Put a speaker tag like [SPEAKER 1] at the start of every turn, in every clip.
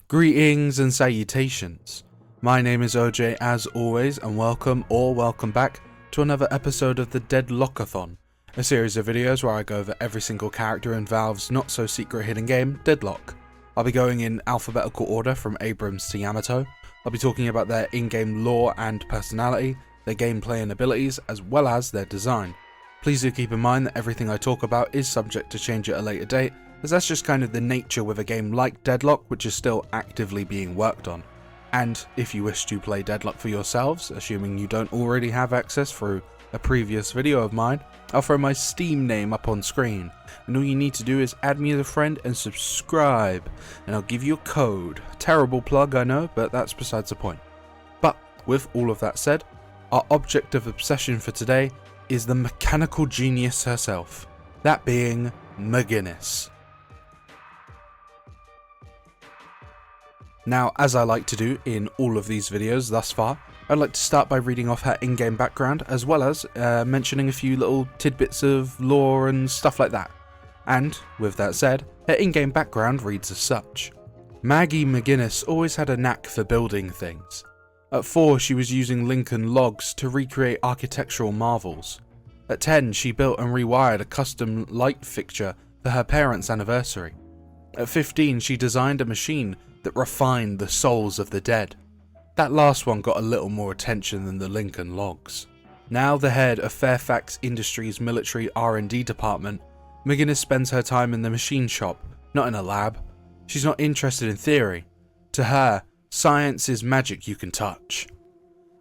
[SPEAKER 1] Greetings and salutations. My name is OJ as always, and welcome back to another episode of the Deadlockathon, a series of videos where I go over every single character in Valve's not so secret hidden game, Deadlock. I'll be going in alphabetical order from Abrams to Yamato. I'll be talking about their in-game lore and personality, their gameplay and abilities, as well as their design. Please do keep in mind that everything I talk about is subject to change at a later date, as that's just kind of the nature with a game like Deadlock, which is still actively being worked on. And if you wish to play Deadlock for yourselves, assuming you don't already have access through a previous video of mine, I'll throw my Steam name up on screen, and all you need to do is add me as a friend and subscribe, and I'll give you a code. Terrible plug, I know, but that's besides the point. But with all of that said, our object of obsession for today is the mechanical genius herself, that being McGinnis. Now, as I like to do in all of these videos thus far, I'd like to start by reading off her in-game background, as well as mentioning a few little tidbits of lore and stuff like that. And, with that said, her in-game background reads as such. Maggie McGinnis always had a knack for building things. At 4, she was using Lincoln logs to recreate architectural marvels. At 10, she built and rewired a custom light fixture for her parents' anniversary. At 15, she designed a machine that refined the souls of the dead. That last one got a little more attention than the Lincoln logs. Now the head of Fairfax Industries' military R&D department, McGinnis spends her time in the machine shop, not in a lab. She's not interested in theory. To her, science is magic you can touch.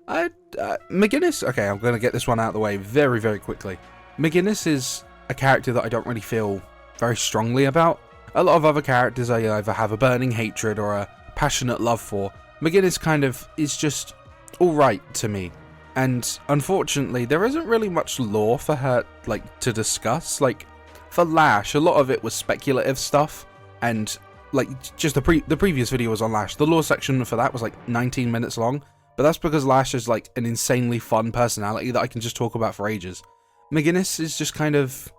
[SPEAKER 1] McGinnis, okay, I'm going to get this one out of the way very, very quickly. McGinnis is a character that I don't really feel very strongly about. A lot of other characters I either have a burning hatred or a passionate love for. McGinnis kind of is just alright to me. And unfortunately, there isn't really much lore for her to discuss. Like, for Lash, a lot of it was speculative stuff. And, just the previous video was on Lash. The lore section for that was 19 minutes long. But that's because Lash is an insanely fun personality that I can just talk about for ages. McGinnis is just kind of,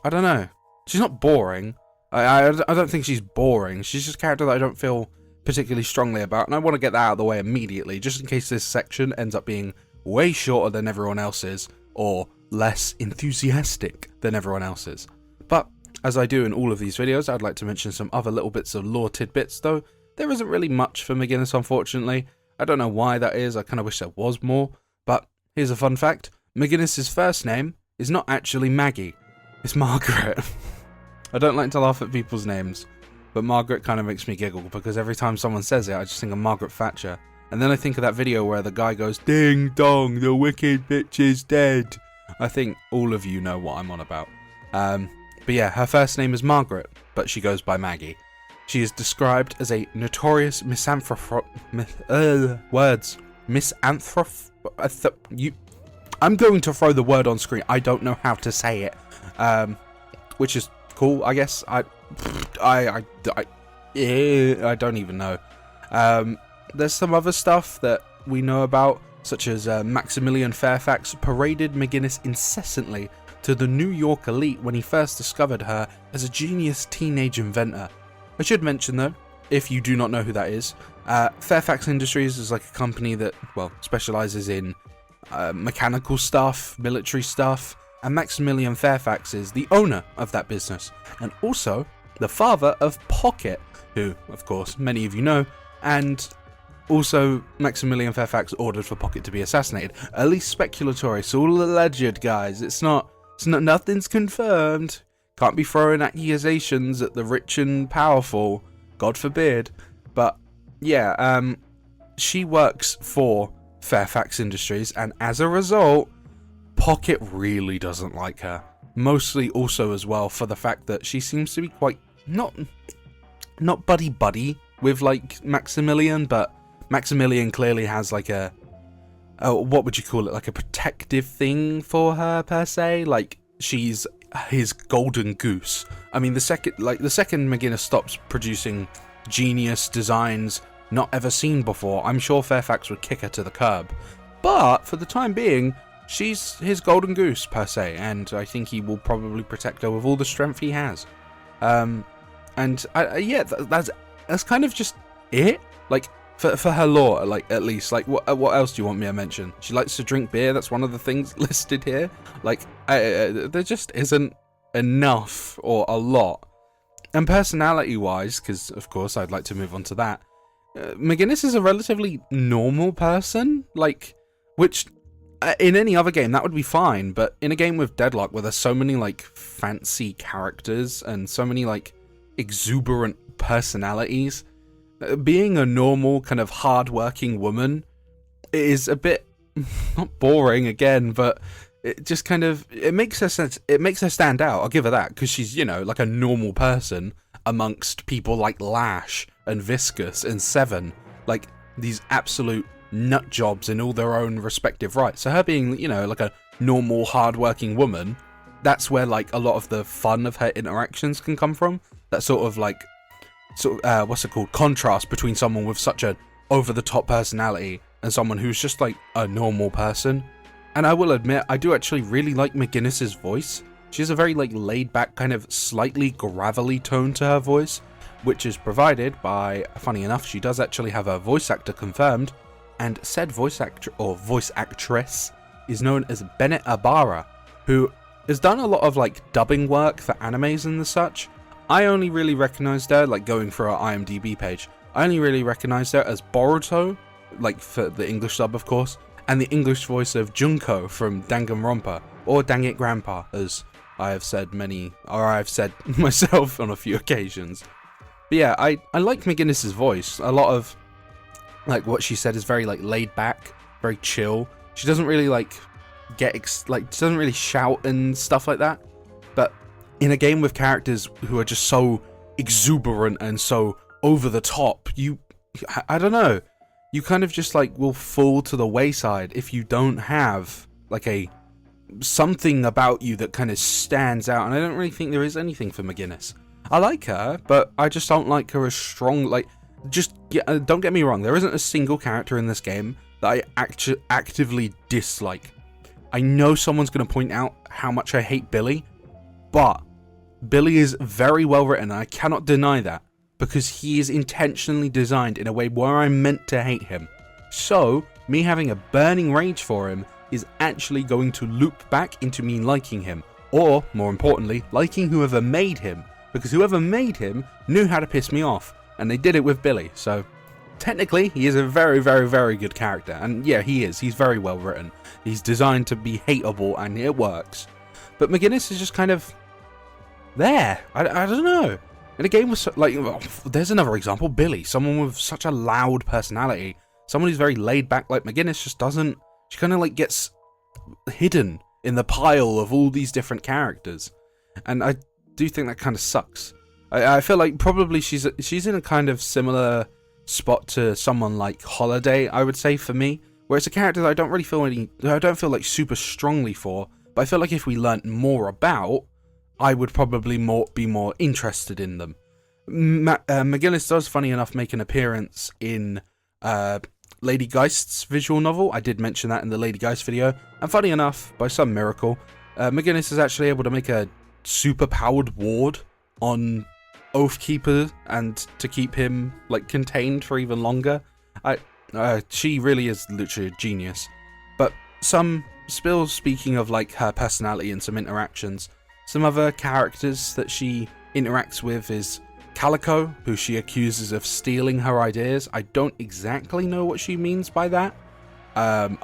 [SPEAKER 1] I don't know. She's not boring. I don't think she's boring. She's just a character that I don't feel particularly strongly about, and I want to get that out of the way immediately, just in case this section ends up being way shorter than everyone else's, or less enthusiastic than everyone else's. But, as I do in all of these videos, I'd like to mention some other little bits of lore tidbits, though there isn't really much for McGinnis, unfortunately. I don't know why that is, I kind of wish there was more, but here's a fun fact. McGinnis' first name is not actually Maggie, it's Margaret. I don't like to laugh at people's names, but Margaret kind of makes me giggle because every time someone says it, I just think of Margaret Thatcher. And then I think of that video where the guy goes, "Ding dong, the wicked bitch is dead." I think all of you know what I'm on about. But yeah, her first name is Margaret, but she goes by Maggie. She is described as a notorious misanthrope. I'm going to throw the word on screen. I don't know how to say it. Which is cool, I guess. I don't even know. There's some other stuff that we know about, such as Maximilian Fairfax paraded McGinnis incessantly to the New York elite when he first discovered her as a genius teenage inventor. I should mention though, if you do not know who that is, Fairfax Industries is a company that, specializes in mechanical stuff, military stuff, and Maximilian Fairfax is the owner of that business, and also the father of Pocket, who, of course, many of you know, and also Maximilian Fairfax ordered for Pocket to be assassinated. At least speculatory, it's all alleged, guys. Nothing's confirmed. Can't be throwing accusations at the rich and powerful, God forbid. But, yeah, she works for Fairfax Industries, and as a result, Pocket really doesn't like her. Mostly also as well for the fact that she seems to be quite not buddy-buddy with Maximilian, but Maximilian clearly has what would you call it, a protective thing for her per se. She's his golden goose. I mean, the second McGinnis stops producing genius designs not ever seen before, I'm sure Fairfax would kick her to the curb. But for the time being, she's his golden goose, per se, and I think he will probably protect her with all the strength he has. Yeah, that's kind of just it. Like, for her lore, like, at least, like, what else do you want me to mention? She likes to drink beer. That's one of the things listed here. Like, there just isn't enough or a lot. And personality-wise, because, of course, I'd like to move on to that, McGinnis is a relatively normal person, like, which, in any other game, that would be fine, but in a game with Deadlock, where there's so many, like, fancy characters and so many, like, exuberant personalities, being a normal, kind of hard-working woman is a bit, not boring again, but it just kind of, it makes her stand out, I'll give her that, because she's, you know, like a normal person amongst people like Lash and Viscous and Seven, like, these absolute nut jobs in all their own respective rights. So her being, you know, like a normal, hard-working woman, that's where, like, a lot of the fun of her interactions can come from. That sort of, like, what's it called, contrast between someone with such an over-the-top personality and someone who's just, like, a normal person. And I will admit, I do actually really like McGinnis's voice. She has a very, like, laid-back, kind of slightly gravelly tone to her voice, which is provided by, funny enough, she does actually have a voice actor confirmed, and said voice actress is known as Bennett Ibarra, who has done a lot of, like, dubbing work for animes and the such. I only really recognized her, like, going through our IMDb page, I only really recognized her as Boruto, like, for the English sub, of course, and the English voice of Junko from Danganronpa, or Dang It Grandpa, as I have said I've said myself on a few occasions. But yeah, I like McGinnis's voice. A lot of, like, what she said is very, like, laid back, very chill. She doesn't really, like, doesn't really shout and stuff like that. But in a game with characters who are just so exuberant and so over the top, I don't know, you kind of just, like, will fall to the wayside if you don't have, like, something about you that kind of stands out. And I don't really think there is anything for McGinnis. I like her, but I just don't like her as strong, like, don't get me wrong, there isn't a single character in this game that I actively dislike. I know someone's going to point out how much I hate Billy, but Billy is very well written, and I cannot deny that, because he is intentionally designed in a way where I'm meant to hate him. So, me having a burning rage for him is actually going to loop back into me liking him, or, more importantly, liking whoever made him, because whoever made him knew how to piss me off, and they did it with Billy. So technically he is a very, very, very good character, and yeah, he's very well written. He's designed to be hateable, and it works. But McGinnis is just kind of there. I don't know. In a game with, like, there's another example, Billy, someone with such a loud personality, someone who's very laid back, like McGinnis just doesn't, she kind of, like, gets hidden in the pile of all these different characters, and I do think that kind of sucks. I feel like probably she's in a kind of similar spot to someone like Holiday, I would say, for me, where it's a character that I don't feel like super strongly for, but I feel like if we learnt more about, I would probably be more interested in them. McGinnis does, funny enough, make an appearance in Lady Geist's visual novel. I did mention that in the Lady Geist video, and funny enough, by some miracle, McGinnis is actually able to make a super-powered ward on Oathkeeper, and to keep him, like, contained for even longer. She really is literally a genius. But still speaking of, like, her personality and some interactions, some other characters that she interacts with is Calico, who she accuses of stealing her ideas. I don't exactly know what she means by that. I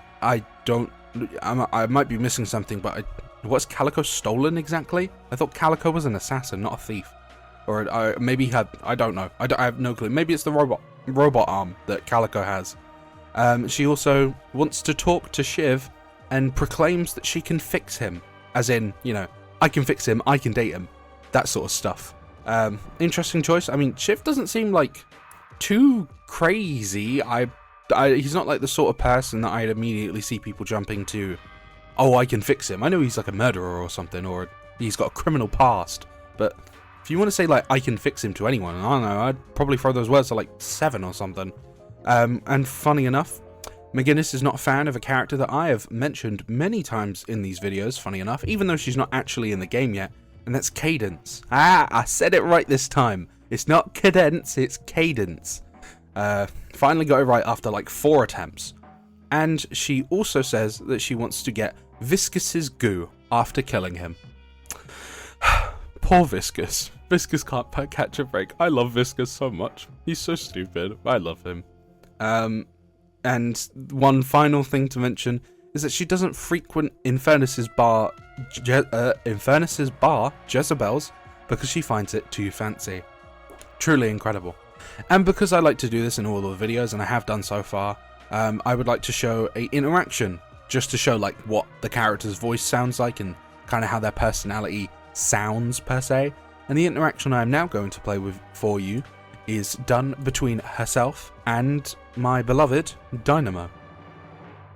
[SPEAKER 1] might be missing something, but what's Calico stolen exactly? I thought Calico was an assassin, not a thief. Or maybe I don't know. I have no clue. Maybe it's the robot arm that Calico has. She also wants to talk to Shiv and proclaims that she can fix him. As in, you know, I can fix him, I can date him. That sort of stuff. Interesting choice. I mean, Shiv doesn't seem like too crazy. He's not like the sort of person that I'd immediately see people jumping to, oh, I can fix him. I know he's like a murderer or something, or he's got a criminal past, but if you want to say, like, I can fix him to anyone, I don't know, I'd probably throw those words to, like, 7 or something. And funny enough, McGinnis is not a fan of a character that I have mentioned many times in these videos, funny enough, even though she's not actually in the game yet, and that's Cadence. I said it right this time. It's not Cadence, it's Cadence. Finally got it right after like 4 attempts. And she also says that she wants to get Viscus's goo after killing him. Poor Viscus. Viscus can't catch a break. I love Viscus so much. He's so stupid. I love him. And one final thing to mention is that she doesn't frequent Infernus's bar, Jezebel's, because she finds it too fancy. Truly incredible. And because I like to do this in all of the videos, and I have done so far, I would like to show a interaction, just to show like what the character's voice sounds like and kind of how their personality sounds per se. And the interaction I am now going to play with for you is done between herself and my beloved Dynamo.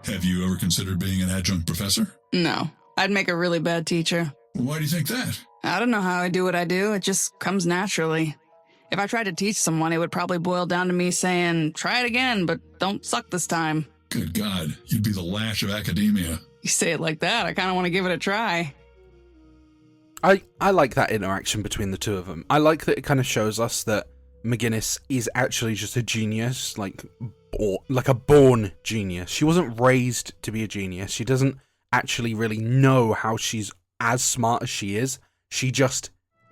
[SPEAKER 2] Have you ever considered being an adjunct professor?
[SPEAKER 3] No, I'd make a really bad teacher.
[SPEAKER 2] Why do you think that?
[SPEAKER 3] I don't know how I do what I do, it just comes naturally. If I tried to teach someone, it would probably boil down to me saying, try it again, but don't suck this time.
[SPEAKER 2] Good God, you'd be the Lash of academia.
[SPEAKER 3] You say it like that, I kind of want to give it a try.
[SPEAKER 1] I like that interaction between the two of them. I like that it kind of shows us that McGinnis is actually just a genius, like a born genius. She wasn't raised to be a genius. She doesn't actually really know how she's as smart as she is. She just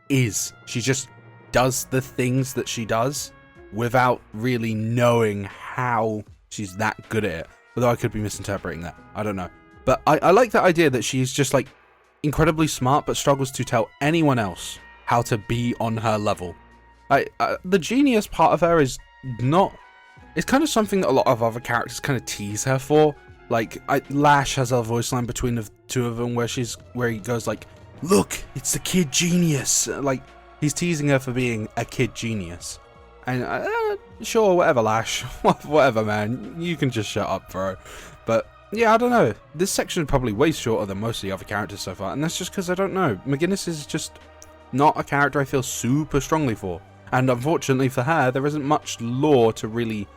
[SPEAKER 1] is. She just does the things that she does without really knowing how she's that good at it. Although I could be misinterpreting that. I don't know. But I like that idea that she's just like incredibly smart but struggles to tell anyone else how to be on her level. The genius part of her is not... It's kind of something that a lot of other characters kind of tease her for. Like, Lash has a voice line between the two of them where he goes like, look, it's the kid genius. Like, he's teasing her for being a kid genius. And, sure, whatever, Lash. Whatever, man. You can just shut up, bro. But, yeah, I don't know. This section is probably way shorter than most of the other characters so far. And that's just because I don't know. McGinnis is just not a character I feel super strongly for. And unfortunately for her, there isn't much lore to really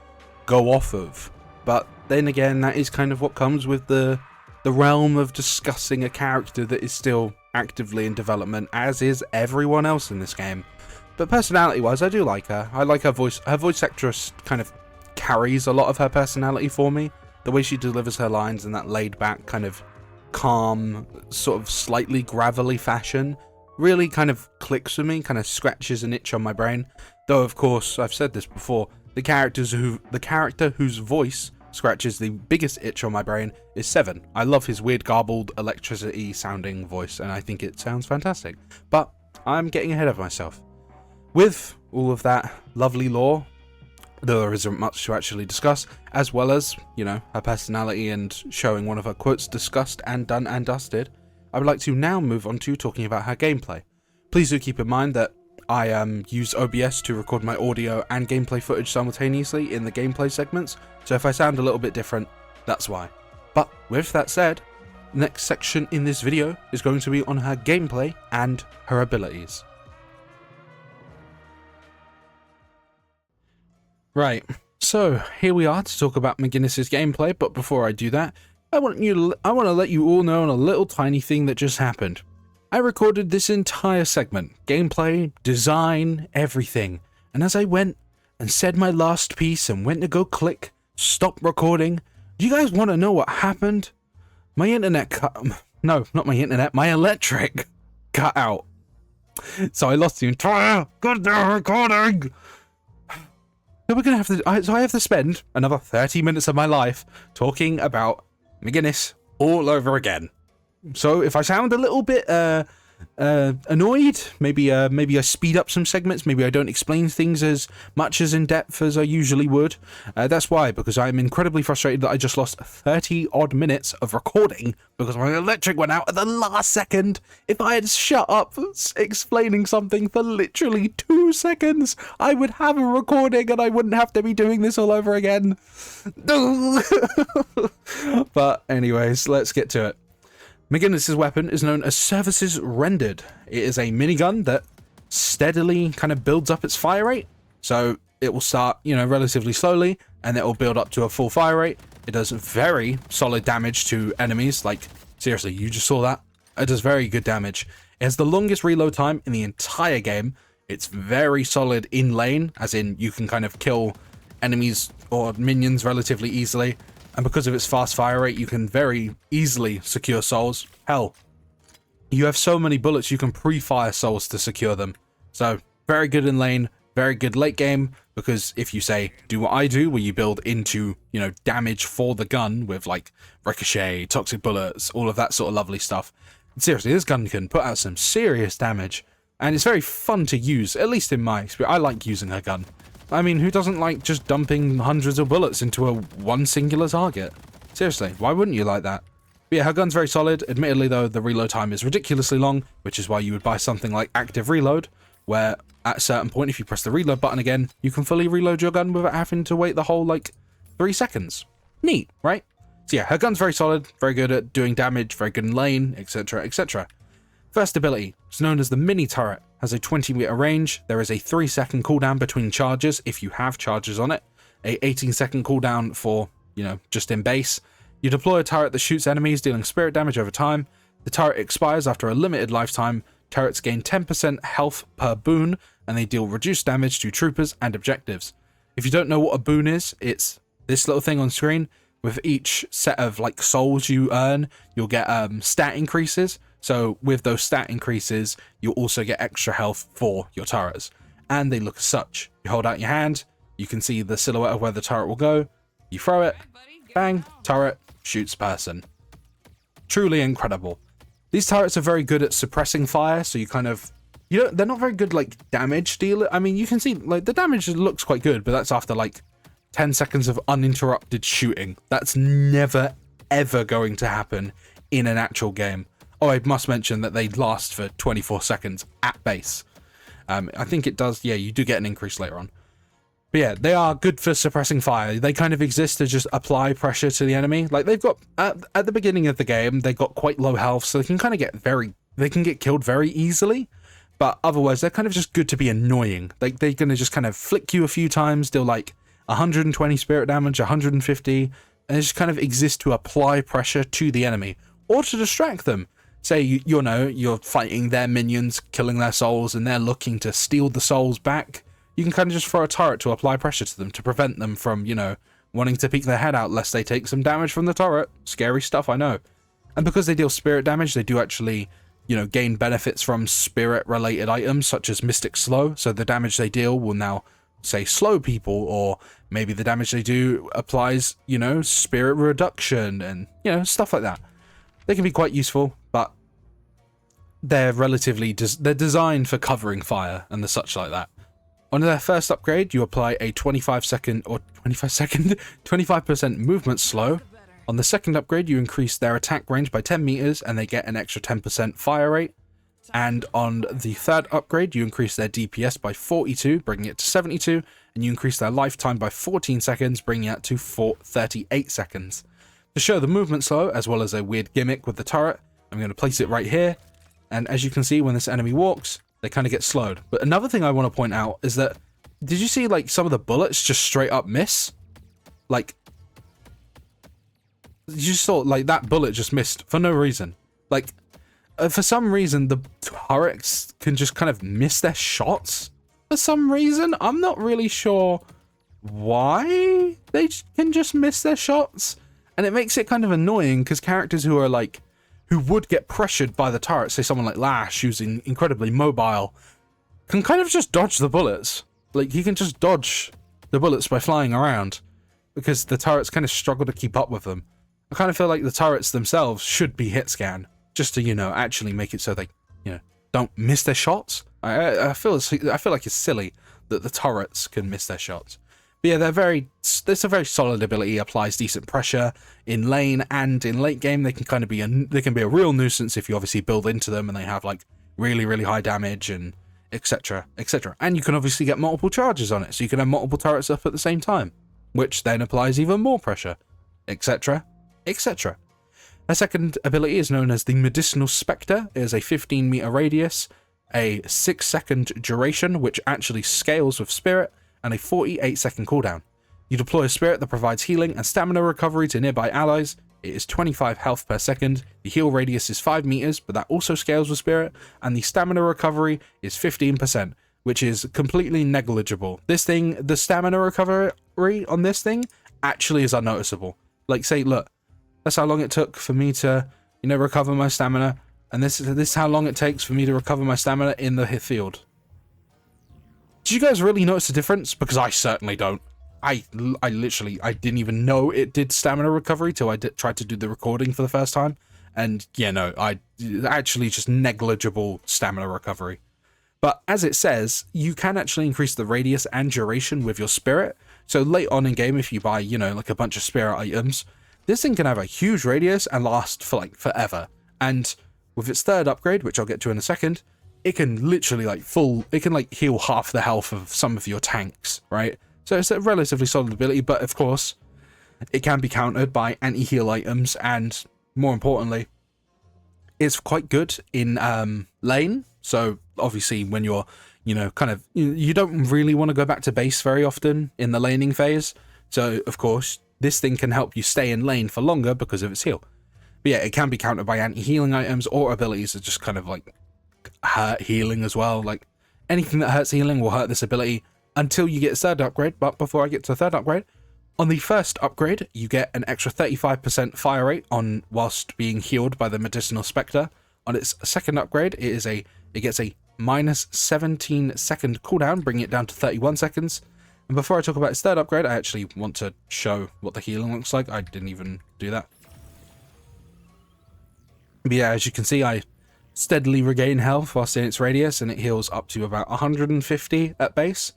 [SPEAKER 1] go off of. But then again, that is kind of what comes with the realm of discussing a character that is still actively in development, as is everyone else in this game. But personality-wise, I do like her. I like her voice. Her voice actress kind of carries a lot of her personality for me. The way she delivers her lines in that laid-back, kind of calm, sort of slightly gravelly fashion really kind of clicks with me, kind of scratches an itch on my brain. Though, of course, I've said this before, the character whose voice scratches the biggest itch on my brain is Seven. I love his weird garbled electricity sounding voice and I think it sounds fantastic. But I'm getting ahead of myself. With all of that lovely lore, there isn't much to actually discuss, as well as, you know, her personality and showing one of her quotes discussed and done and dusted. I would like to now move on to talking about her gameplay. Please do keep in mind that I use OBS to record my audio and gameplay footage simultaneously in the gameplay segments, so if I sound a little bit different, that's why. But with that said, the next section in this video is going to be on her gameplay and her abilities. Right, so here we are to talk about McGinnis's gameplay, but before I do that, I want to let you all know on a little tiny thing that just happened. I recorded this entire segment, gameplay, design, everything, and as I went and said my last piece and went to go click stop recording, do you guys want to know what happened? My internet no, not my internet, my electric cut out. So I lost the entire goddamn recording. So we're gonna have to, so I have to spend another 30 minutes of my life talking about McGinnis all over again. So if I sound a little bit annoyed, maybe I speed up some segments, maybe I don't explain things as much as in depth as I usually would. That's why, because I'm incredibly frustrated that I just lost 30 odd minutes of recording because my electric went out at the last second. If I had shut up explaining something for literally 2 seconds, I would have a recording and I wouldn't have to be doing this all over again. But anyways, let's get to it. McGinnis' weapon is known as Services Rendered. It is a minigun that steadily kind of builds up its fire rate. So it will start, you know, relatively slowly, and it will build up to a full fire rate. It does very solid damage to enemies. Like, seriously, you just saw that? It does very good damage. It has the longest reload time in the entire game. It's very solid in lane, as in you can kind of kill enemies or minions relatively easily, and because of its fast fire rate, you can very easily secure souls. Hell, you have so many bullets you can pre-fire souls to secure them. So very good in lane, very good late game, because if you say, do what I do, where you build into, you know, damage for the gun with like ricochet, toxic bullets, all of that sort of lovely stuff. Seriously, this gun can put out some serious damage, and it's very fun to use, at least in my experience. I like using her gun. I mean, who doesn't like just dumping hundreds of bullets into one singular target? Seriously, why wouldn't you like that? But yeah, her gun's very solid. Admittedly, though, the reload time is ridiculously long, which is why you would buy something like Active Reload, where at a certain point, if you press the reload button again, you can fully reload your gun without having to wait the whole, like, 3 seconds. Neat, right? So yeah, her gun's very solid, very good at doing damage, very good in lane, etc, etc. First ability, it's known as the mini turret, has a 20-meter range. There is a 3-second cooldown between charges if you have charges on it, a 18-second cooldown for, you know, just in base. You deploy a turret that shoots enemies, dealing spirit damage over time. The turret expires after a limited lifetime. Turrets gain 10% health per boon, and they deal reduced damage to troopers and objectives. If you don't know what a boon is, it's this little thing on screen. With each set of like souls you earn, you'll get stat increases. So with those stat increases, you'll also get extra health for your turrets. And they look as such. You hold out your hand, you can see the silhouette of where the turret will go. You throw it, bang, turret, shoots person. Truly incredible. These turrets are very good at suppressing fire, so you kind of, you know, they're not very good like damage dealer. I mean, you can see like the damage looks quite good, but that's after like 10 seconds of uninterrupted shooting. That's never ever going to happen in an actual game. Oh, I must mention that they last for 24 seconds at base. I think it does, yeah, you do get an increase later on. But yeah, they are good for suppressing fire. They kind of exist to just apply pressure to the enemy. Like they've got, at the beginning of the game, they got quite low health, so they can kind of they can get killed very easily. But otherwise, they're kind of just good to be annoying. Like they're going to just kind of flick you a few times, deal like 120 spirit damage, 150, and they just kind of exist to apply pressure to the enemy or to distract them. Say, you know, you're fighting their minions, killing their souls, and they're looking to steal the souls back. You can kind of just throw a turret to apply pressure to them to prevent them from, you know, wanting to peek their head out lest they take some damage from the turret. Scary stuff, I know. And because they deal spirit damage, they do actually, you know, gain benefits from spirit-related items such as Mystic Slow. So the damage they deal will now, say, slow people, or maybe the damage they do applies, you know, spirit reduction and, you know, stuff like that. They can be quite useful, but they're relatively, they're designed for covering fire and the such like that. On their first upgrade, you apply a 25% movement slow. On the second upgrade, you increase their attack range by 10 meters and they get an extra 10% fire rate. And on the third upgrade, you increase their DPS by 42, bringing it to 72, and you increase their lifetime by 14 seconds, bringing it to 38 seconds. To show the movement slow, as well as a weird gimmick with the turret, I'm going to place it right here. And as you can see, when this enemy walks, they kind of get slowed. But another thing I want to point out is that, did you see like some of the bullets just straight up miss? Like, you just saw like that bullet just missed for no reason. Like, for some reason, the turrets can just kind of miss their shots. For some reason, I'm not really sure why they can just miss their shots. And it makes it kind of annoying because characters who are like, who would get pressured by the turret, say someone like Lash, who's incredibly mobile, can kind of just dodge the bullets. Like, he can just dodge the bullets by flying around because the turrets kind of struggle to keep up with them. I kind of feel like the turrets themselves should be hit scan just to, you know, actually make it so they, you know, don't miss their shots. I feel like it's silly that the turrets can miss their shots. But yeah, it's a very solid ability, applies decent pressure in lane and in late game. They can kind of be they can be a real nuisance if you obviously build into them and they have like really, really high damage and etc, etc. And you can obviously get multiple charges on it, so you can have multiple turrets up at the same time, which then applies even more pressure, etc, etc. A second ability is known as the Medicinal Spectre. It is a 15-meter radius, a 6-second duration, which actually scales with Spirit, and a 48-second cooldown. You deploy a spirit that provides healing and stamina recovery to nearby allies. It is 25 health per second. The heal radius is 5 meters, but that also scales with spirit, and the stamina recovery is 15%, which is completely negligible. This thing, the stamina recovery on this thing actually is unnoticeable. Like, say, look, that's how long it took for me to, recover my stamina, and this is how long it takes for me to recover my stamina in the field. Did you guys really notice a difference? Because I certainly don't. I didn't even know it did stamina recovery till I tried to do the recording for the first time. And yeah, no, actually just negligible stamina recovery. But as it says, you can actually increase the radius and duration with your spirit. So late on in game, if you buy, like a bunch of spirit items, this thing can have a huge radius and last for like forever. And with its third upgrade, which I'll get to in a second, it can literally it can heal half the health of some of your tanks, right? So it's a relatively solid ability, but of course, it can be countered by anti-heal items, and more importantly, it's quite good in lane. So obviously when you're, you don't really want to go back to base very often in the laning phase. So of course, this thing can help you stay in lane for longer because of its heal. But yeah, it can be countered by anti-healing items or abilities that just kind of hurt healing as well. Like anything that hurts healing will hurt this ability until you get a third upgrade. But before I get to the third upgrade, on the first upgrade, you get an extra 35% fire rate on whilst being healed by the medicinal spectre. On its second upgrade, it gets a minus 17 second cooldown, bringing it down to 31 seconds. And before I talk about its third upgrade, I actually want to show what the healing looks like. I didn't even do that. But yeah, as you can see, I steadily regain health whilst in its radius, and it heals up to about 150 at base.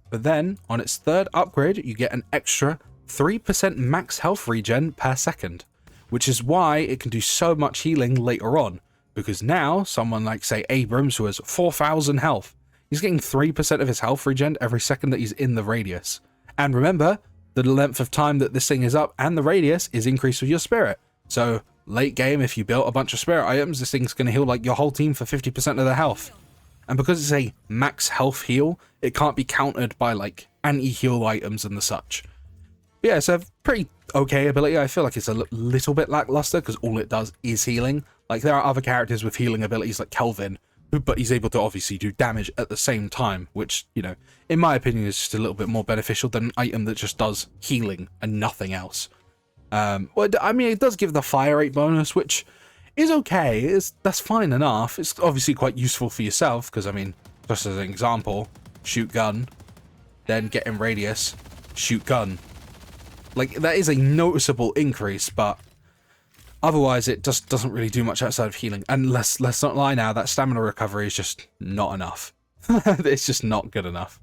[SPEAKER 1] But then, on its third upgrade, you get an extra 3% max health regen per second, which is why it can do so much healing later on, because now, someone like, say, Abrams, who has 4,000 health, he's getting 3% of his health regen every second that he's in the radius. And remember, the length of time that this thing is up and the radius is increased with your spirit. So, late game, if you built a bunch of spirit items, this thing's going to heal your whole team for 50% of their health. And because it's a max health heal, it can't be countered by anti-heal items and the such. But yeah, it's a pretty okay ability. I feel like it's a little bit lackluster because all it does is healing. There are other characters with healing abilities like Kelvin, but he's able to obviously do damage at the same time, which, in my opinion, is just a little bit more beneficial than an item that just does healing and nothing else. Well, I mean, it does give the fire rate bonus, which is okay. That's fine enough. It's obviously quite useful for yourself, because, I mean, just as an example, shoot gun, then get in radius, shoot gun. That is a noticeable increase, but otherwise it just doesn't really do much outside of healing. And let's not lie now, that stamina recovery is just not enough. It's just not good enough.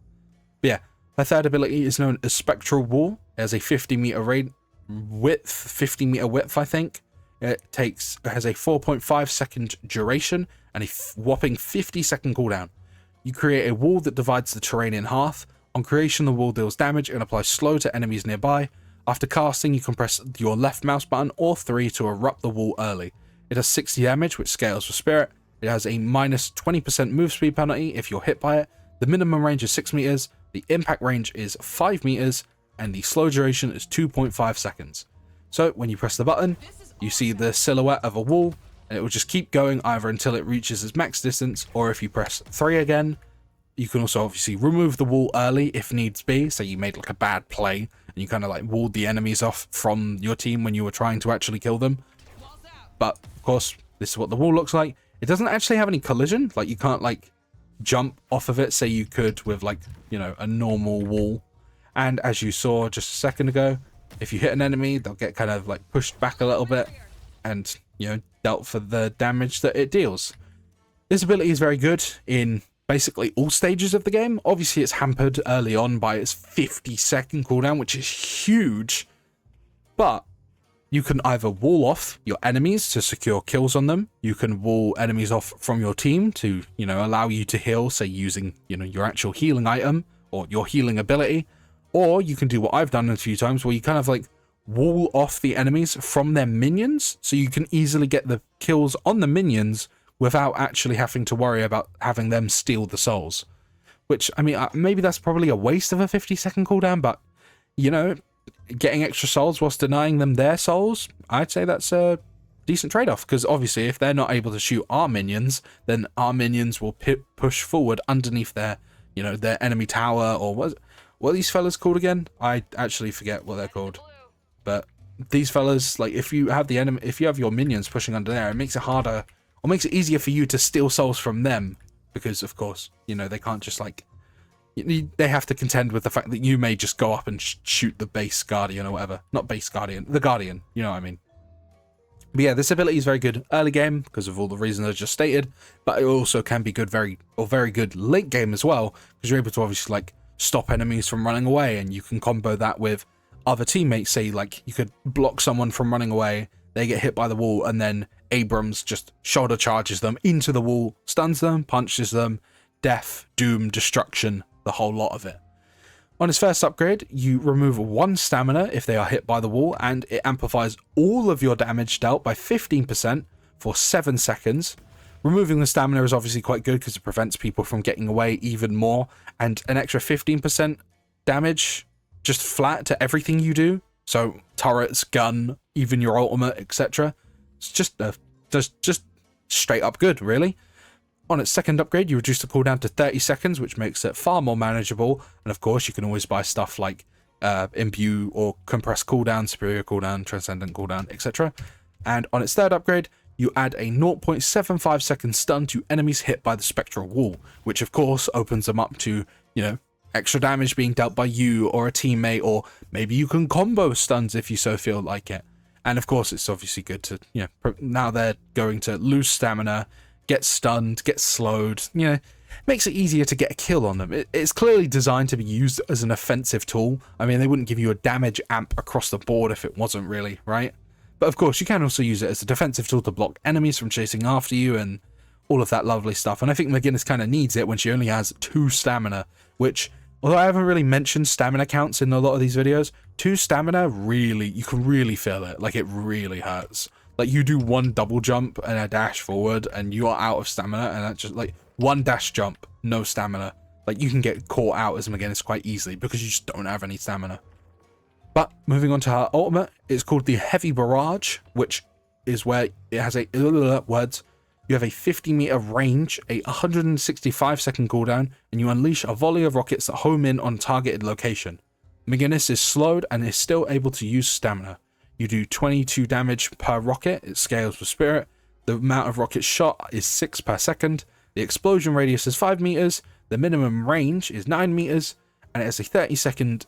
[SPEAKER 1] But yeah, her third ability is known as Spectral Wall. It has a 50 meter width, I think. It has a 4.5 second duration and a whopping 50 second cooldown. You create a wall that divides the terrain in half. On creation, the wall deals damage and applies slow to enemies nearby. After casting, you can press your left mouse button or 3 to erupt the wall early. It has 60 damage, which scales with spirit. It has a minus 20% move speed penalty if you're hit by it. The minimum range is 6 meters, the impact range is 5 meters, and the slow duration is 2.5 seconds. So when you press the button, you see the silhouette of a wall, and it will just keep going either until it reaches its max distance, or if you press 3 again, you can also obviously remove the wall early if needs be. So you made a bad play and you kind of walled the enemies off from your team when you were trying to actually kill them. But of course, this is what the wall looks like. It doesn't actually have any collision. You can't jump off of it, say you could with a normal wall. And as you saw just a second ago, if you hit an enemy, they'll get kind of pushed back a little bit and, dealt for the damage that it deals. This ability is very good in basically all stages of the game. Obviously, it's hampered early on by its 50-second cooldown, which is huge. But you can either wall off your enemies to secure kills on them. You can wall enemies off from your team to, allow you to heal, say using, your actual healing item or your healing ability. Or you can do what I've done a few times, where you kind of wall off the enemies from their minions, so you can easily get the kills on the minions without actually having to worry about having them steal the souls. Which, I mean, maybe that's probably a waste of a 50-second cooldown, but, getting extra souls whilst denying them their souls, I'd say that's a decent trade-off, because obviously if they're not able to shoot our minions, then our minions will push forward underneath their, their enemy tower, or What are these fellas called again? I actually forget what they're called. But these fellas, like, if you have your minions pushing under there, it makes it harder, or makes it easier for you to steal souls from them, because of course, you know, they can't just like, they have to contend with the fact that you may just go up and shoot the base guardian or whatever. Not base guardian, the guardian, you know what I mean. But yeah, this ability is very good early game because of all the reasons I just stated, but it also can be good very good late game as well, because you're able to obviously like stop enemies from running away, and you can combo that with other teammates. Say like you could block someone from running away, they get hit by the wall, and then Abrams just shoulder charges them into the wall, stuns them, punches them, death, doom, destruction, the whole lot of it. On its first upgrade, you remove 1 stamina if they are hit by the wall, and it amplifies all of your damage dealt by 15% for 7 seconds. Removing the stamina is obviously quite good because it prevents people from getting away even more, and an extra 15% damage just flat to everything you do. So turrets, gun, even your ultimate, etc. It's just straight up good, really. On its second upgrade, you reduce the cooldown to 30 seconds, which makes it far more manageable. And of course, you can always buy stuff like imbue or compressed cooldown, superior cooldown, transcendent cooldown, etc. And on its third upgrade, you add a 0.75 second stun to enemies hit by the spectral wall, which of course opens them up to, you know, extra damage being dealt by you or a teammate, or maybe you can combo stuns if you so feel like it. And of course, it's obviously good to, you know, now they're going to lose stamina, get stunned, get slowed, you know, makes it easier to get a kill on them. It's clearly designed to be used as an offensive tool. I mean, they wouldn't give you a damage amp across the board if it wasn't really, right? But of course, you can also use it as a defensive tool to block enemies from chasing after you and all of that lovely stuff. And I think McGinnis kind of needs it when she only has 2 stamina, which, although I haven't really mentioned stamina counts in a lot of these videos, 2 stamina really, you can really feel it. Like, it really hurts. Like, you do 1 double jump and a dash forward and you are out of stamina, and that's just like 1 dash jump, no stamina. Like, you can get caught out as McGinnis quite easily because you just don't have any stamina. But moving on to her ultimate, it's called the Heavy Barrage, which is where it has a words. You have a 50-meter range, a 165-second cooldown, and you unleash a volley of rockets that home in on targeted location. McGinnis is slowed and is still able to use stamina. You do 22 damage per rocket. It scales with spirit. The amount of rockets shot is 6 per second. The explosion radius is 5 meters. The minimum range is 9 meters. And it has a 13-second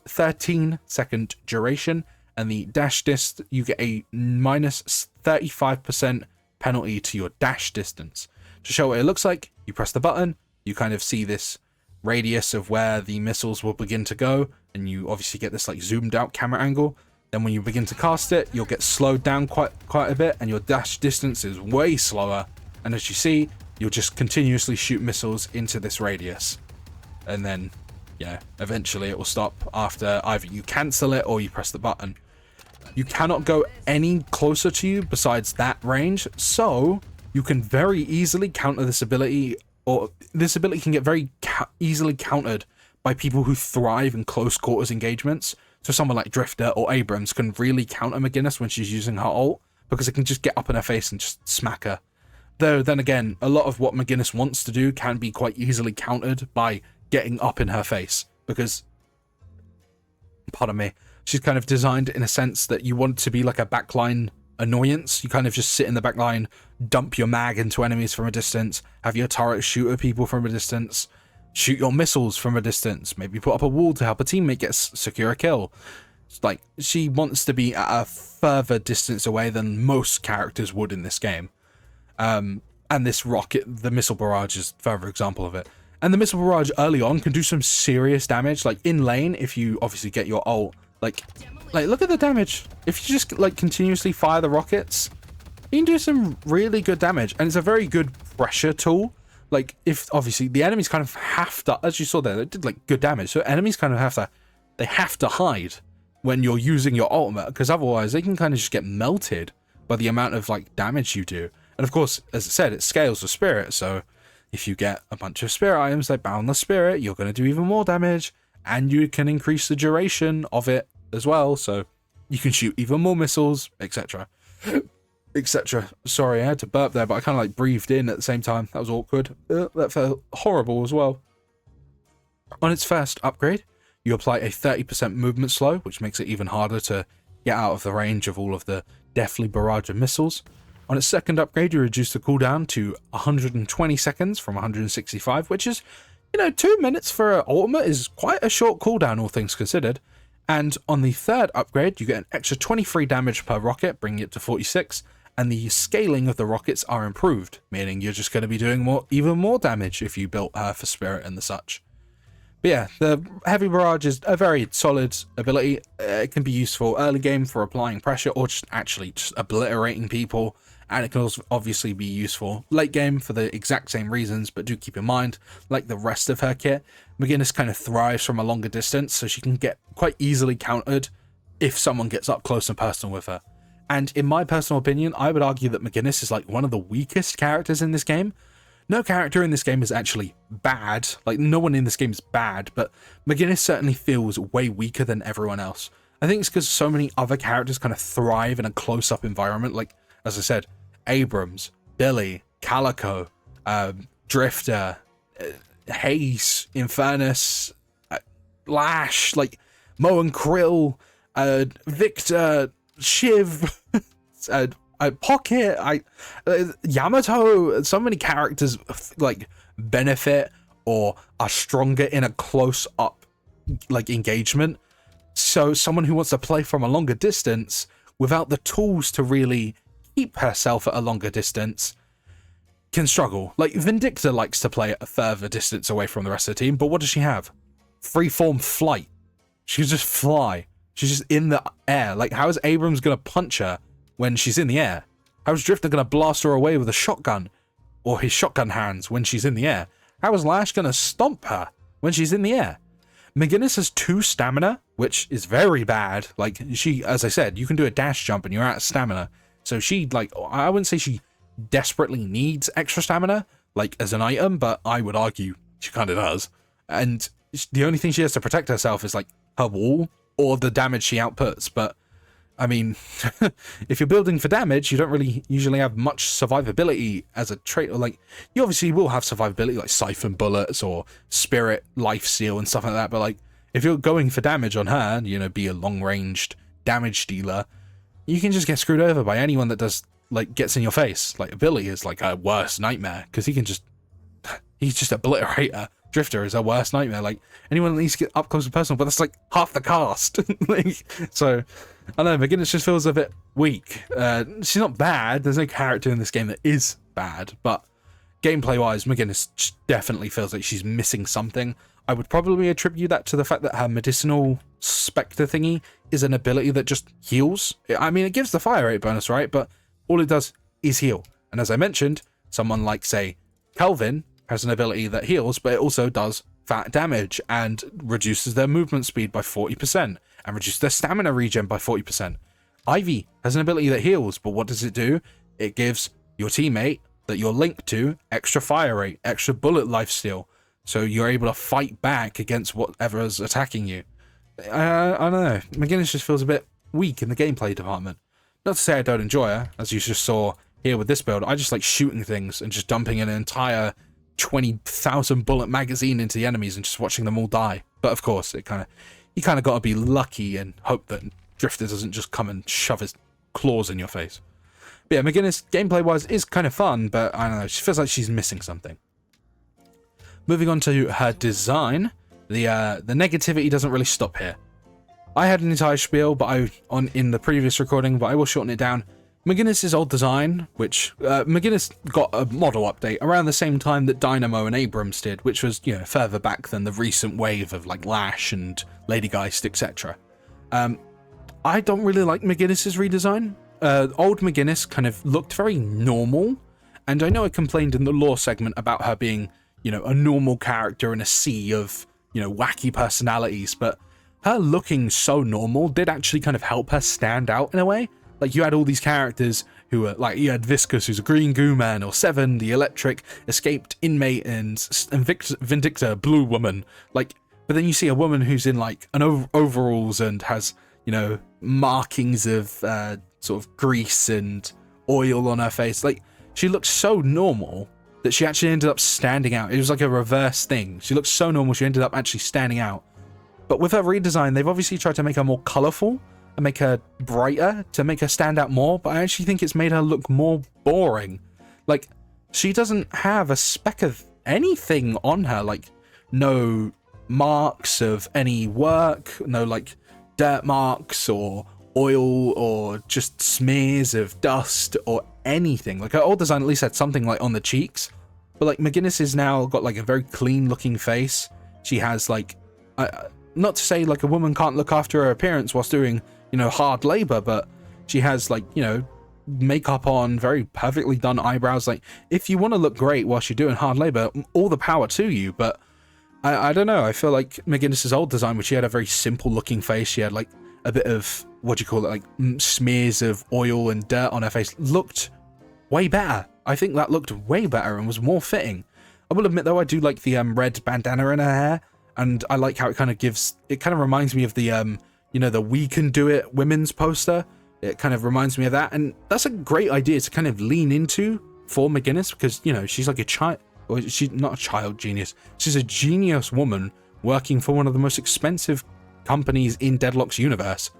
[SPEAKER 1] duration. And the dash dist, you get a minus 35% penalty to your dash distance. To show what it looks like, you press the button. You kind of see this radius of where the missiles will begin to go. And you obviously get this like zoomed out camera angle. Then when you begin to cast it, you'll get slowed down quite a bit, and your dash distance is way slower. And as you see, you'll just continuously shoot missiles into this radius. And then, yeah, eventually it will stop after either you cancel it or you press the button. You cannot go any closer to you besides that range, so you can very easily counter this ability, or this ability can get very easily countered by people who thrive in close quarters engagements. So someone like Drifter or Abrams can really counter McGinnis when she's using her ult, because it can just get up in her face and just smack her. Though then again, a lot of what McGinnis wants to do can be quite easily countered by getting up in her face, because, pardon me, she's kind of designed in a sense that you want to be like a backline annoyance. You kind of just sit in the backline, dump your mag into enemies from a distance, have your turret shoot at people from a distance, shoot your missiles from a distance, maybe put up a wall to help a teammate get secure a kill. It's like, she wants to be at a further distance away than most characters would in this game. And this rocket, the missile barrage, is a further example of it. And the missile barrage early on can do some serious damage. Like in lane, if you obviously get your ult, like look at the damage. If you just like continuously fire the rockets, you can do some really good damage. And it's a very good pressure tool. Like, if obviously the enemies kind of have to, as you saw there, they did like good damage. So enemies kind of have to hide when you're using your ultimate, because otherwise they can kind of just get melted by the amount of like damage you do. And of course, as I said, it scales with spirit. So if you get a bunch of spirit items like Boundless Spirit, you're going to do even more damage, and you can increase the duration of it as well. So you can shoot even more missiles, etc. etc. Sorry, I had to burp there, but I kind of like breathed in at the same time. That was awkward. That felt horrible as well. On its first upgrade, you apply a 30% movement slow, which makes it even harder to get out of the range of all of the deathly barrage of missiles. On its second upgrade, you reduce the cooldown to 120 seconds from 165, which is, 2 minutes for an ultimate is quite a short cooldown, all things considered. And on the third upgrade, you get an extra 23 damage per rocket, bringing it to 46, and the scaling of the rockets are improved, meaning you're just going to be doing even more damage if you built her for spirit and the such. But yeah, the Heavy Barrage is a very solid ability. It can be useful early game for applying pressure or just obliterating people, and it can also obviously be useful late game for the exact same reasons, but do keep in mind, like the rest of her kit, McGinnis kind of thrives from a longer distance, so she can get quite easily countered if someone gets up close and personal with her. And in my personal opinion, I would argue that McGinnis is like one of the weakest characters in this game. No character in this game is actually bad, like no one in this game is bad, but McGinnis certainly feels way weaker than everyone else. I think it's because so many other characters kind of thrive in a close-up environment, like, as I said, Abrams, Billy, Calico, Drifter, Hayes, Infernus, Lash, like Mo and Krill, Victor, Shiv, Pocket, Yamato. So many characters like benefit or are stronger in a close-up like engagement. So someone who wants to play from a longer distance without the tools to really keep herself at a longer distance can struggle. Like Vindicta likes to play at a further distance away from the rest of the team, but what does she have? Freeform flight. She can just fly. She's just in the air. Like, how is Abrams gonna punch her when she's in the air? How is Drifter gonna blast her away with a shotgun or his shotgun hands when she's in the air? How is Lash gonna stomp her when she's in the air? McGinnis has 2 stamina, which is very bad. Like, she, as I said, you can do a dash jump and you're out of stamina. So she, like, I wouldn't say she desperately needs extra stamina, like, as an item, but I would argue she kind of does. And the only thing she has to protect herself is, like, her wall or the damage she outputs. But, I mean, if you're building for damage, you don't really usually have much survivability as a trait. Or, like, you obviously will have survivability, like Siphon Bullets or Spirit Life Seal and stuff like that. But, like, if you're going for damage on her, be a long-ranged damage dealer, you can just get screwed over by anyone that does, like, gets in your face. Like, Billy is, like, a worst nightmare, because he's just obliterate her. Drifter is a worst nightmare. Like, anyone that needs to get up close and personal, but that's, like, half the cast. So, I don't know, McGinnis just feels a bit weak. She's not bad. There's no character in this game that is bad, but gameplay-wise, McGinnis definitely feels like she's missing something. I would probably attribute that to the fact that her medicinal spectre thingy is an ability that just heals. I mean, it gives the fire rate bonus, right? But all it does is heal. And as I mentioned, someone like, say, Kelvin has an ability that heals, but it also does fat damage and reduces their movement speed by 40% and reduces their stamina regen by 40%. Ivy has an ability that heals, but what does it do? It gives your teammate that you're linked to extra fire rate, extra bullet lifesteal, so you're able to fight back against whatever is attacking you. I don't know. McGinnis just feels a bit weak in the gameplay department. Not to say I don't enjoy her, as you just saw here with this build. I just like shooting things and just dumping an entire 20,000 bullet magazine into the enemies and just watching them all die. But of course, you kind of got to be lucky and hope that Drifter doesn't just come and shove his claws in your face. But yeah, McGinnis, gameplay-wise, is kind of fun, but I don't know, she feels like she's missing something. Moving on to her design, the negativity doesn't really stop here. I had an entire spiel, but in the previous recording, but I will shorten it down. McGinnis' old design, which McGinnis got a model update around the same time that Dynamo and Abrams did, which was, further back than the recent wave of like Lash and Lady Geist, etc. I don't really like McGinnis' redesign. Old McGinnis kind of looked very normal, and I know I complained in the lore segment about her being, a normal character in a sea of, wacky personalities, but her looking so normal did actually kind of help her stand out in a way. Like, you had all these characters who were, like, you had Viscus, who's a green goo man, or Seven, the electric escaped inmate, and Vindicta, blue woman. Like, but then you see a woman who's in, like, an overalls and has, markings of sort of grease and oil on her face. Like, she looks so normal that she actually ended up standing out. It was like a reverse thing. She looked so normal, she ended up actually standing out. But with her redesign, they've obviously tried to make her more colourful and make her brighter to make her stand out more, but I actually think it's made her look more boring. Like, she doesn't have a speck of anything on her, like no marks of any work, no like dirt marks or oil or just smears of dust or anything. Like her old design at least had something like on the cheeks, but like McGinnis has now got like a very clean looking face. She has like, not to say like a woman can't look after her appearance whilst doing, you know, hard labor, but she has like, you know, makeup on, very perfectly done eyebrows. Like if you want to look great whilst you're doing hard labor, all the power to you. But I don't know, I feel like McGinnis's old design, which she had a very simple looking face, she had like a bit of, what do you call it, like smears of oil and dirt on her face, looked way better. I think that looked way better and was more fitting. I will admit though, I do like the red bandana in her hair, and I like how it kind of reminds me of the you know, the We Can Do It women's poster. It kind of reminds me of that, and that's a great idea to kind of lean into for McGinnis, because, you know, she's like a child, or she's not a child genius, she's a genius woman working for one of the most expensive companies in Deadlock's universe.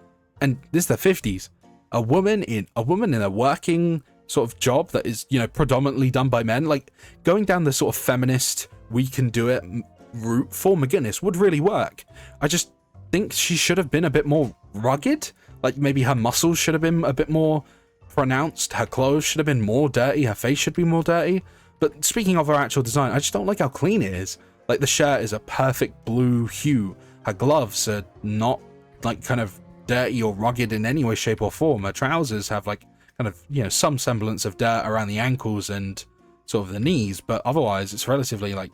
[SPEAKER 1] And this is the 50s. A woman in a working sort of job that is, you know, predominantly done by men. Like going down the sort of feminist We Can Do It route for McGinnis would really work. I just think she should have been a bit more rugged. Like maybe her muscles should have been a bit more pronounced, her clothes should have been more dirty, her face should be more dirty. But speaking of her actual design, I just don't like how clean it is. Like the shirt is a perfect blue hue, her gloves are not like kind of dirty or rugged in any way, shape or form. Her trousers have like kind of, you know, some semblance of dirt around the ankles and sort of the knees, but otherwise it's relatively like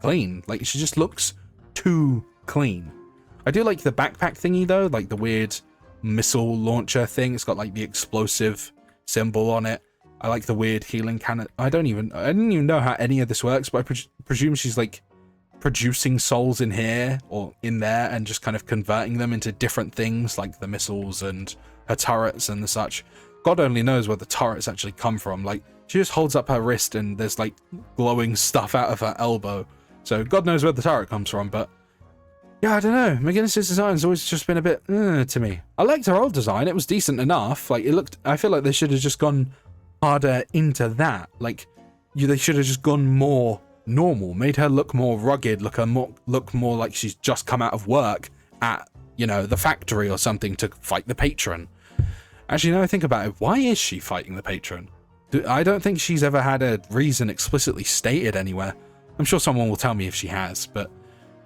[SPEAKER 1] clean. Like she just looks too clean. I do like the backpack thingy though, like the weird missile launcher thing. It's got like the explosive symbol on it. I like the weird healing cannon. I didn't even know how any of this works, but I presume she's like producing souls in here or in there and just kind of converting them into different things like the missiles and her turrets and the such. God only knows where the turrets actually come from. Like she just holds up her wrist and there's like glowing stuff out of her elbow. So God knows where the turret comes from, but yeah, I don't know. McGinnis's design's always just been a bit to me. I liked her old design. It was decent enough. Like it looked, I feel like they should have just gone harder into that. Like they should have just gone more normal, made her look more rugged, look more like she's just come out of work at, you know, the factory or something to fight the patron. Actually, now I think about it, why is she fighting the patron? I don't think she's ever had a reason explicitly stated anywhere. I'm sure someone will tell me if she has, but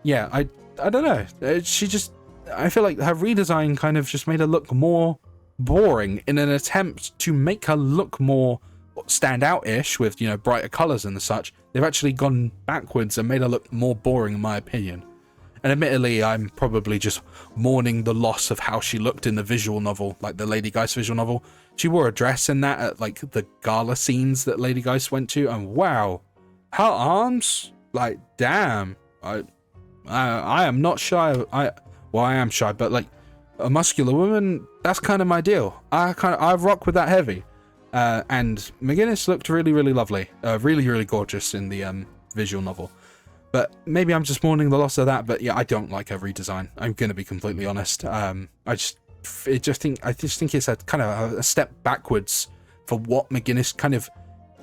[SPEAKER 1] yeah, I don't know. She just, I feel like her redesign kind of just made her look more boring in an attempt to make her look more stand out-ish with, you know, brighter colors and the such. They've actually gone backwards and made her look more boring in my opinion. And admittedly, I'm probably just mourning the loss of how she looked in the visual novel, like the Lady Geist visual novel. She wore a dress in that at like the gala scenes that Lady Geist went to, and wow, her arms, like damn. I am not shy. I am shy, but like a muscular woman, that's kind of my deal. I rock with that heavy. And McGinnis looked really, really lovely, really, really gorgeous in the visual novel. But maybe I'm just mourning the loss of that. But yeah, I don't like her redesign. I'm gonna be completely honest. I just think it's a kind of a step backwards for what McGinnis kind of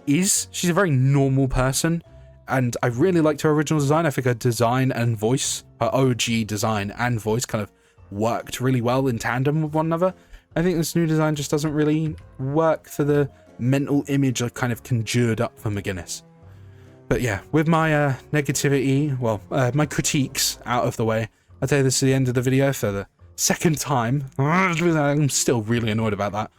[SPEAKER 1] is. She's a very normal person, and I really liked her original design. I think her design and voice, her OG design and voice, kind of worked really well in tandem with one another. I think this new design just doesn't really work for the mental image I kind of conjured up for McGinnis. But yeah, with my negativity, well, my critiques out of the way, I'd say this is the end of the video for the second time. I'm still really annoyed about that.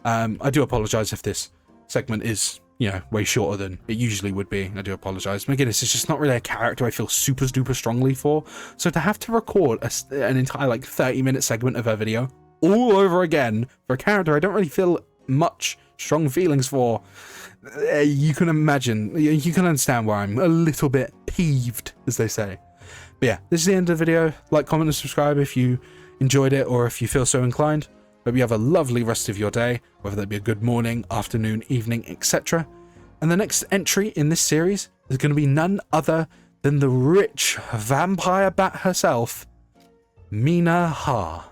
[SPEAKER 1] I do apologize if this segment is, you know, way shorter than it usually would be. I do apologize. McGinnis is just not really a character I feel super duper strongly for. So to have to record an entire like 30-minute segment of her video all over again for a character I don't really feel much strong feelings for, you can imagine, you can understand why I'm a little bit peeved, as they say. But yeah, this is the end of the video. Like, comment and subscribe if you enjoyed it or if you feel so inclined. Hope you have a lovely rest of your day, whether that be a good morning, afternoon, evening, etc. And the next entry in this series is going to be none other than the rich vampire bat herself, Mina Ha.